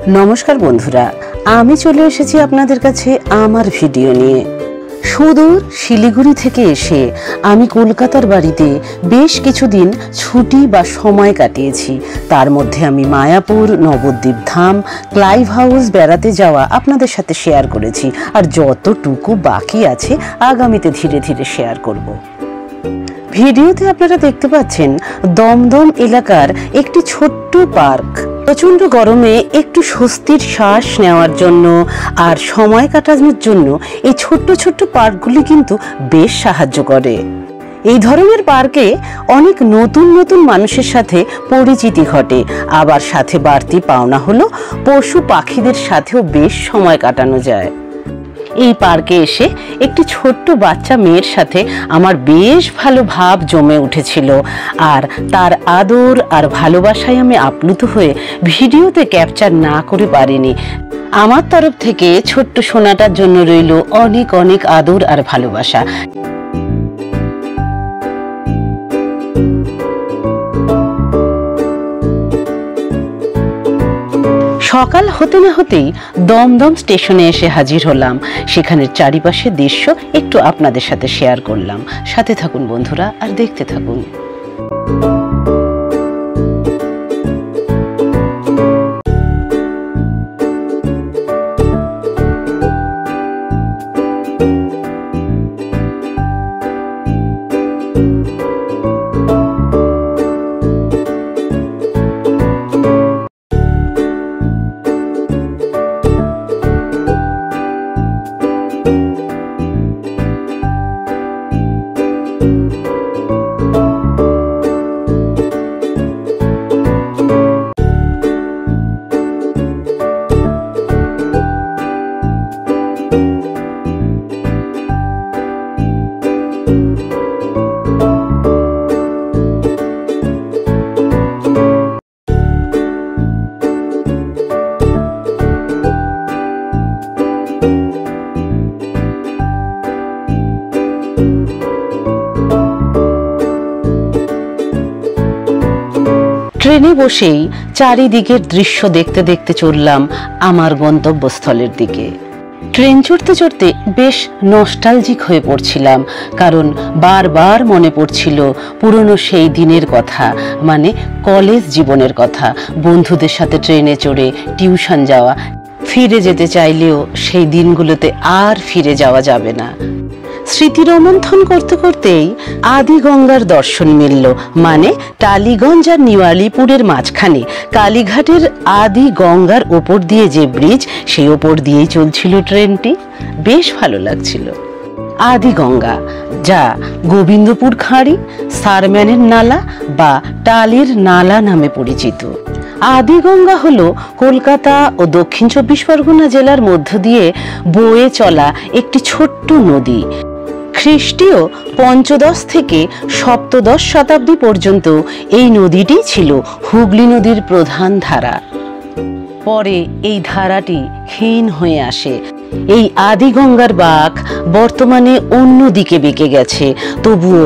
নমস্কার বন্ধুরা, আমি চলে এসেছি আপনাদের কাছে আমার ভিডিও নিয়ে। সুদূর শিলিগুড়ি থেকে এসে আমি কলকাতার বাড়িতে বেশ কিছুদিন ছুটি বা সময় কাটিয়েছি। তার মধ্যে আমি মায়াপুর, নবদ্বীপ ধাম, ক্লাইভ হাউস বেড়াতে যাওয়া আপনাদের সাথে শেয়ার করেছি, আর যতটুকু বাকি আছে আগামীতে ধীরে ধীরে শেয়ার করব। ভিডিওতে আপনারা দেখতে পাচ্ছেন দমদম এলাকার একটি ছোট্ট পার্ক। প্রচণ্ড গরমে একটু স্বস্তির শ্বাস নেওয়ার জন্য আর সময় কাটানোর জন্য এই ছোট্ট ছোট্ট পার্কগুলি কিন্তু বেশ সাহায্য করে। এই ধরনের পার্কে অনেক নতুন নতুন মানুষের সাথে পরিচিতি ঘটে, আবার সাথে বাড়তি পাওনা হলো পশু পাখিদের সাথেও বেশ সময় কাটানো যায়। এই পার্কে এসে একটি ছোট্ট বাচ্চা মেয়ের সাথে আমার বেশ ভালো ভাব জমে উঠেছিল, আর তার আদর আর ভালোবাসায় আমি আপ্লুত হয়ে ভিডিওতে ক্যাপচার না করে পারিনি। আমার তরফ থেকে ছোট্ট সোনাটার জন্য রইল অনেক অনেক আদর আর ভালোবাসা। সকাল হতে না হতেই দমদম স্টেশনে এসে হাজির হলাম। সেখানের চারিপাশের দৃশ্য একটু আপনাদের সাথে শেয়ার করলাম। সাথে থাকুন বন্ধুরা আর দেখতে থাকুন। ট্রেনে বসেই চারিদিকের দৃশ্য দেখতে দেখতে চললাম আমার গন্তব্যস্থলের দিকে। ট্রেন চড়তে চড়তে বেশ নস্টালজিক হয়ে পড়ছিলাম, কারণ বারবার মনে পড়ছিল পুরনো সেই দিনের কথা, মানে কলেজ জীবনের কথা। বন্ধুদের সাথে ট্রেনে চড়ে টিউশন যাওয়া, ফিরে যেতে চাইলেও সেই দিনগুলোতে আর ফিরে যাওয়া যাবে না। স্মৃতি রোমন্থন করতে করতেই আদি গঙ্গার দর্শন মিলল, মানে টালিগঞ্জ আর নিউ-আলিপুরের মাঝখানে কালীঘাটের আদি গঙ্গার ওপর দিয়ে যে ব্রিজ, সেই ওপর দিয়েই চলছিল ট্রেনটি। বেশ ভালো লাগছিল। আদি গঙ্গা, যা গোবিন্দপুর খাঁড়ি, সারম্যানের নালা বা টালির নালা নামে পরিচিত। আদি গঙ্গা হলো কলকাতা ও দক্ষিণ 24 পরগনা জেলার মধ্য দিয়ে বয়ে চলা একটি ছোট্ট নদী। খ্রিস্টীয় পঞ্চদশ থেকে সপ্তদশ শতাব্দী পর্যন্ত এই নদীটি ছিল হুগলি নদীর প্রধান ধারা। পরে এই ধারাটি ক্ষীণ হয়ে আসে। এই আদি গঙ্গার বাঁক বর্তমানে অন্য দিকে বেঁকে গেছে, তবুও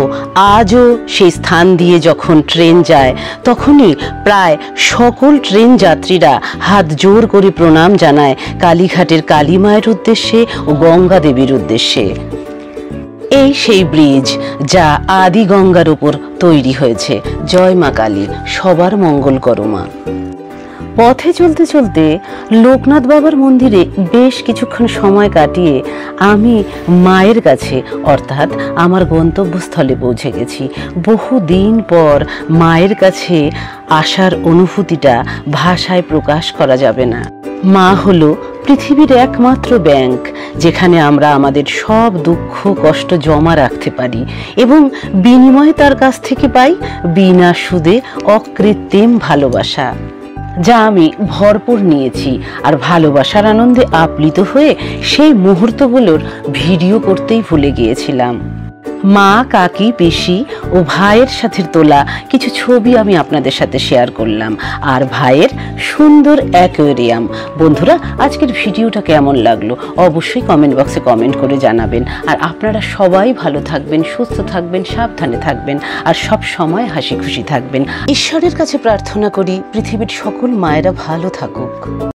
আজও সেই স্থান দিয়ে যখন ট্রেন যায় তখনই প্রায় সকল ট্রেন যাত্রীরা হাত জোর করে প্রণাম জানায় কালীঘাটের কালী মায়ের উদ্দেশ্যে ও গঙ্গা দেবীর উদ্দেশ্যে। এই সেই ব্রিজ যা আদি গঙ্গার উপর তৈরি হয়েছে। জয় মা কালী, সবার মঙ্গল করো মা। পথে চলতে চলতে লোকনাথ বাবার মন্দিরে বেশ কিছুক্ষণ সময় কাটিয়ে আমি মায়ের কাছে, অর্থাৎ আমার গন্তব্যস্থলে পৌঁছে গেছি। বহুদিন পর মায়ের কাছে আসার অনুভূতিটা ভাষায় প্রকাশ করা যাবে না। মা হলো পৃথিবীর একমাত্র ব্যাংক, যেখানে আমরা আমাদের সব দুঃখ কষ্ট জমা রাখতে পারি এবং বিনিময়ে তার কাছ থেকে পাই বিনা সুদে অকৃত্রিম ভালোবাসা, যা আমি ভরপুর নিয়েছি। আর ভালোবাসার আনন্দে আপ্লুত হয়ে সেই মুহূর্তগুলোর ভিডিও করতেই ভুলে গিয়েছিলাম। মা, কাকি, পিসি ও ভাইয়ের সাথে তোলা কিছু ছবি আমি আপনাদের সাথে শেয়ার করলাম, আর ভাইয়ের সুন্দর অ্যাকোয়ারিয়াম। বন্ধুরা, আজকের ভিডিওটা কেমন লাগলো অবশ্যই কমেন্ট বক্সে কমেন্ট করে জানাবেন। আর আপনারা সবাই ভালো থাকবেন, সুস্থ থাকবেন, সাবধানে থাকবেন, আর সব সময় হাসি খুশি থাকবেন। ঈশ্বরের কাছে প্রার্থনা করি পৃথিবীর সকল মায়েরা ভালো থাকুক।